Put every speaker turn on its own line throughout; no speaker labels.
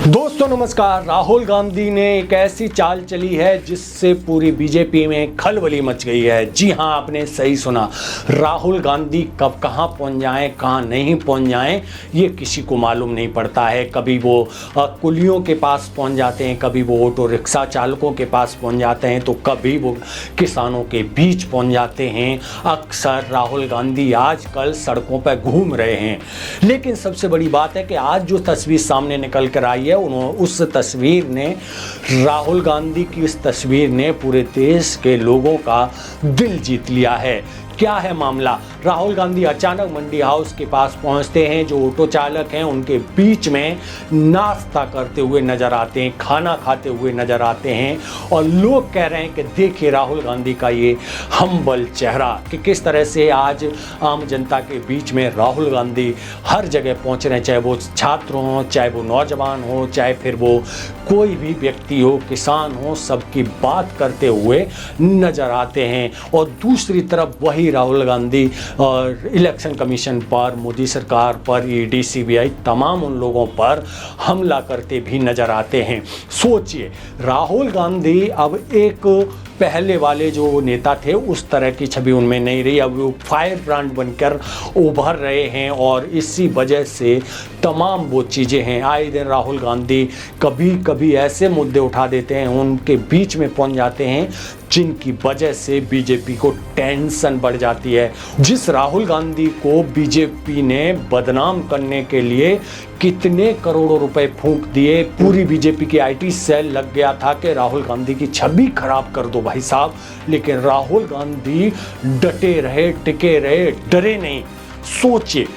दोस्तों नमस्कार। राहुल गांधी ने एक ऐसी चाल चली है जिससे पूरी बीजेपी में खलबली मच गई है। जी हां, आपने सही सुना। राहुल गांधी कब कहां पहुंच जाएं, कहां नहीं पहुंच जाएं, ये किसी को मालूम नहीं पड़ता है। कभी वो कुलियों के पास पहुंच जाते हैं, कभी वो ऑटो रिक्शा चालकों के पास पहुंच जाते हैं, तो कभी वो किसानों के बीच पहुंच जाते हैं। अक्सर राहुल गांधी आजकल सड़कों पर घूम रहे हैं। लेकिन सबसे बड़ी बात है कि आज जो तस्वीर सामने निकल कर आई है, उस तस्वीर ने, राहुल गांधी की इस तस्वीर ने पूरे देश के लोगों का दिल जीत लिया है। क्या है मामला? राहुल गांधी अचानक मंडी हाउस के पास पहुंचते हैं। जो ऑटो चालक हैं उनके बीच में नाश्ता करते हुए नजर आते हैं, खाना खाते हुए नजर आते हैं, और लोग कह रहे हैं कि देखिए राहुल गांधी का ये हम्बल चेहरा, कि किस तरह से आज आम जनता के बीच में राहुल गांधी हर जगह पहुंच रहे हैं, चाहे वो छात्र हों, चाहे वो नौजवान हो, चाहे फिर वो कोई भी व्यक्ति हो, किसान हो, सबकी बात करते हुए नजर आते हैं। और दूसरी तरफ वही राहुल गांधी और इलेक्शन कमीशन पर, मोदी सरकार पर, ईडी, सीबीआई, तमाम उन लोगों पर हमला करते भी नजर आते हैं। सोचिए, राहुल गांधी अब एक पहले वाले जो नेता थे उस तरह की छवि उनमें नहीं रही। अब वो फायर ब्रांड बनकर उभर रहे हैं, और इसी वजह से तमाम वो चीज़ें हैं। आए दिन राहुल गांधी कभी कभी ऐसे मुद्दे उठा देते हैं, उनके बीच में पहुंच जाते हैं, जिनकी वजह से बीजेपी को टेंशन बढ़ जाती है। जिस राहुल गांधी को बीजेपी ने बदनाम करने के लिए कितने करोड़ों रुपए फूंक दिए, पूरी बीजेपी की आईटी सेल लग गया था कि राहुल गांधी की छवि खराब कर दो भाई साहब, लेकिन राहुल गांधी डटे रहे, टिके रहे, डरे नहीं। सोचिए,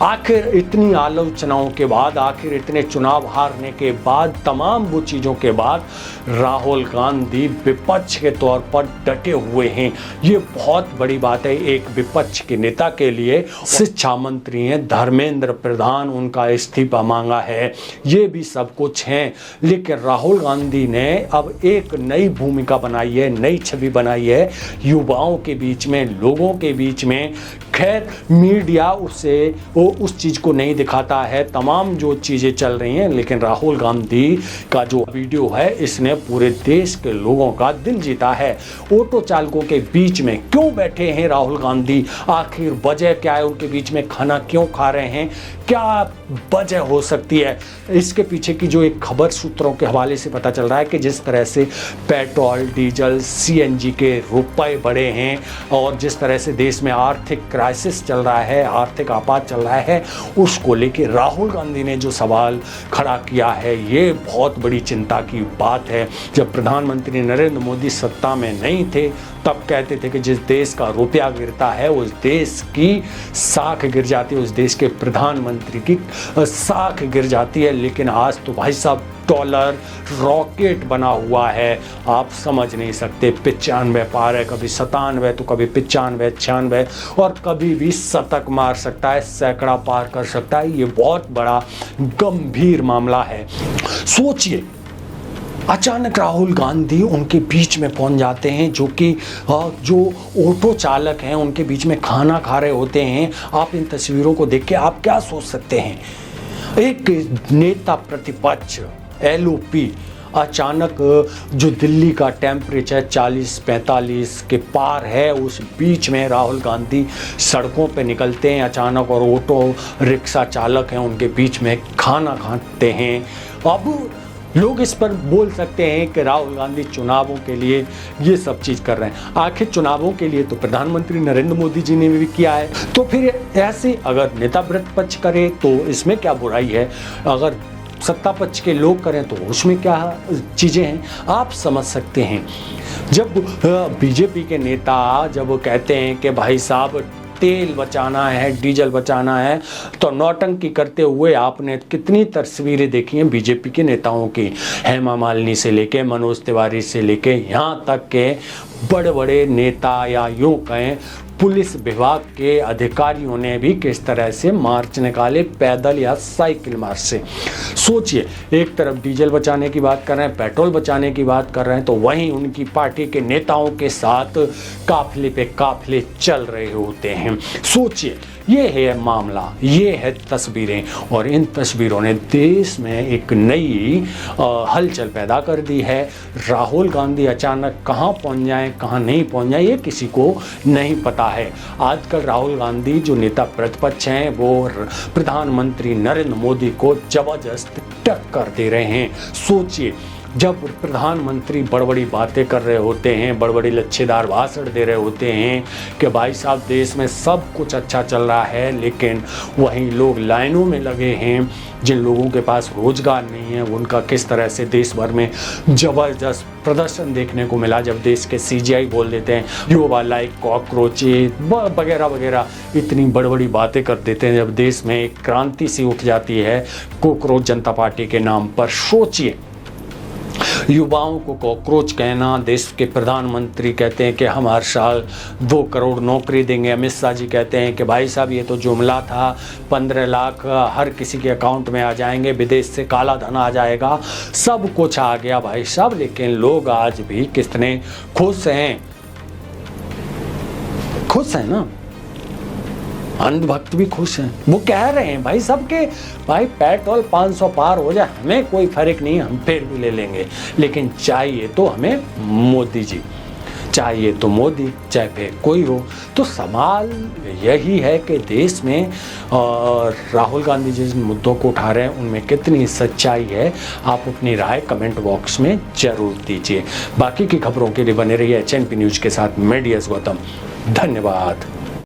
आखिर इतनी आलोचनाओं के बाद, आखिर इतने चुनाव हारने के बाद, तमाम वो चीज़ों के बाद राहुल गांधी विपक्ष के तौर पर डटे हुए हैं। ये बहुत बड़ी बात है एक विपक्ष के नेता के लिए। शिक्षा मंत्री हैं धर्मेंद्र प्रधान, उनका इस्तीफा मांगा है, ये भी सब कुछ हैं। लेकिन राहुल गांधी ने अब एक नई भूमिका बनाई है, नई छवि बनाई है युवाओं के बीच में, लोगों के बीच में। खैर, मीडिया उस चीज़ को नहीं दिखाता है, तमाम जो चीज़ें चल रही हैं, लेकिन राहुल गांधी का जो वीडियो है इसने पूरे देश के लोगों का दिल जीता है। ऑटो चालकों के बीच में क्यों बैठे हैं राहुल गांधी? आखिर वजह क्या है? उनके बीच में खाना क्यों खा रहे हैं? क्या वजह हो सकती है? इसके पीछे की जो एक खबर सूत्रों के हवाले से पता चल रहा है कि जिस तरह से पेट्रोल, डीजल, सीएनजी के रुपए बढ़े हैं, और जिस तरह से देश में आर्थिक क्राइसिस चल रहा है, आर्थिक आपात चल रहा है, उसको लेकर राहुल गांधी ने जो सवाल खड़ा किया है, ये बहुत बड़ी चिंता की बात है। जब प्रधानमंत्री नरेंद्र मोदी सत्ता में नहीं थे तब कहते थे कि जिस देश का रुपया गिरता है उस देश की साख गिर जाती है, उस देश के प्रधानमंत्री की साख गिर जाती है। लेकिन आज तो भाई साहब डॉलर रॉकेट बना हुआ है, आप समझ नहीं सकते। 95 पार है, कभी 97 तो कभी 95, 96, और कभी भी शतक मार सकता है, सैकड़ा पार कर सकता है। ये बहुत बड़ा गंभीर मामला है। सोचिए, अचानक राहुल गांधी उनके बीच में पहुंच जाते हैं, जो ऑटो चालक हैं उनके बीच में खाना खा रहे होते हैं। आप इन तस्वीरों को देख के आप क्या सोच सकते हैं? एक नेता प्रतिपक्ष एलओपी अचानक, जो दिल्ली का टेम्परेचर 40-45 के पार है, उस बीच में राहुल गांधी सड़कों पे निकलते हैं अचानक, और ऑटो रिक्शा चालक हैं उनके बीच में खाना खाते हैं। अब लोग इस पर बोल सकते हैं कि राहुल गांधी चुनावों के लिए ये सब चीज़ कर रहे हैं। आखिर चुनावों के लिए तो प्रधानमंत्री नरेंद्र मोदी जी ने भी किया है, तो फिर ऐसे अगर नेता प्रतिपक्ष करे तो इसमें क्या बुराई है? अगर सत्ता पक्ष के लोग करें तो उसमें क्या चीज़ें हैं? आप समझ सकते हैं। जब बीजेपी के नेता जब वो कहते हैं कि भाई साहब तेल बचाना है, डीजल बचाना है, तो नौटंकी करते हुए आपने कितनी तस्वीरें देखी हैं बीजेपी के नेताओं की। हेमा मालिनी से लेके मनोज तिवारी से लेके यहाँ तक के बड़े बड़े नेता, या यूँ कहें पुलिस विभाग के अधिकारियों ने भी किस तरह से मार्च निकाले, पैदल या साइकिल मार्च से। सोचिए, एक तरफ डीजल बचाने की बात कर रहे हैं, पेट्रोल बचाने की बात कर रहे हैं, तो वहीं उनकी पार्टी के नेताओं के साथ काफिले पे काफिले चल रहे होते हैं। सोचिए, ये है मामला, ये है तस्वीरें, और इन तस्वीरों ने देश में एक नई हलचल पैदा कर दी है। राहुल गांधी अचानक कहाँ पहुँच जाएं, कहाँ नहीं पहुँच जाएं, ये किसी को नहीं पता है। आजकल राहुल गांधी जो नेता प्रतिपक्ष हैं वो प्रधानमंत्री नरेंद्र मोदी को जबरदस्त टक्कर दे रहे हैं। सोचिए, जब प्रधानमंत्री बड़ी बातें कर रहे होते हैं, बड़ी लच्छेदार भाषण दे रहे होते हैं कि भाई साहब देश में सब कुछ अच्छा चल रहा है, लेकिन वहीं लोग लाइनों में लगे हैं। जिन लोगों के पास रोजगार नहीं है उनका किस तरह से देश भर में ज़बरदस्त प्रदर्शन देखने को मिला, जब देश के सीजीआई बोल देते हैं युवा लाइक कॉकरोचेज वगैरह वगैरह, इतनी बड़ी बातें कर देते हैं। जब देश में एक क्रांति सी उठ जाती है कॉकरोच जनता पार्टी के नाम पर। सोचिए, युवाओं को कॉकरोच कहना, देश के प्रधानमंत्री कहते हैं कि हम हर साल 2 करोड़ नौकरी देंगे, अमित शाह जी कहते हैं कि भाई साहब ये तो जुमला था, 15 लाख हर किसी के अकाउंट में आ जाएंगे, विदेश से काला धन आ जाएगा, सब कुछ आ गया भाई साहब। लेकिन लोग आज भी कितने खुश हैं, खुश हैं ना, अंधभक्त भी खुश हैं। वो कह रहे हैं भाई सबके, भाई पेट्रोल 500 पार हो जाए हमें कोई फर्क नहीं, हम फिर भी ले लेंगे, लेकिन चाहिए तो हमें मोदी जी, चाहिए तो मोदी, चाहे फिर कोई हो। तो सवाल यही है कि देश में राहुल गांधी जिन मुद्दों को उठा रहे हैं उनमें कितनी सच्चाई है। आप अपनी राय कमेंट बॉक्स में जरूर दीजिए। बाकी की खबरों के लिए बने रहिए HNP न्यूज़ के साथ। मैं DS गौतम, धन्यवाद।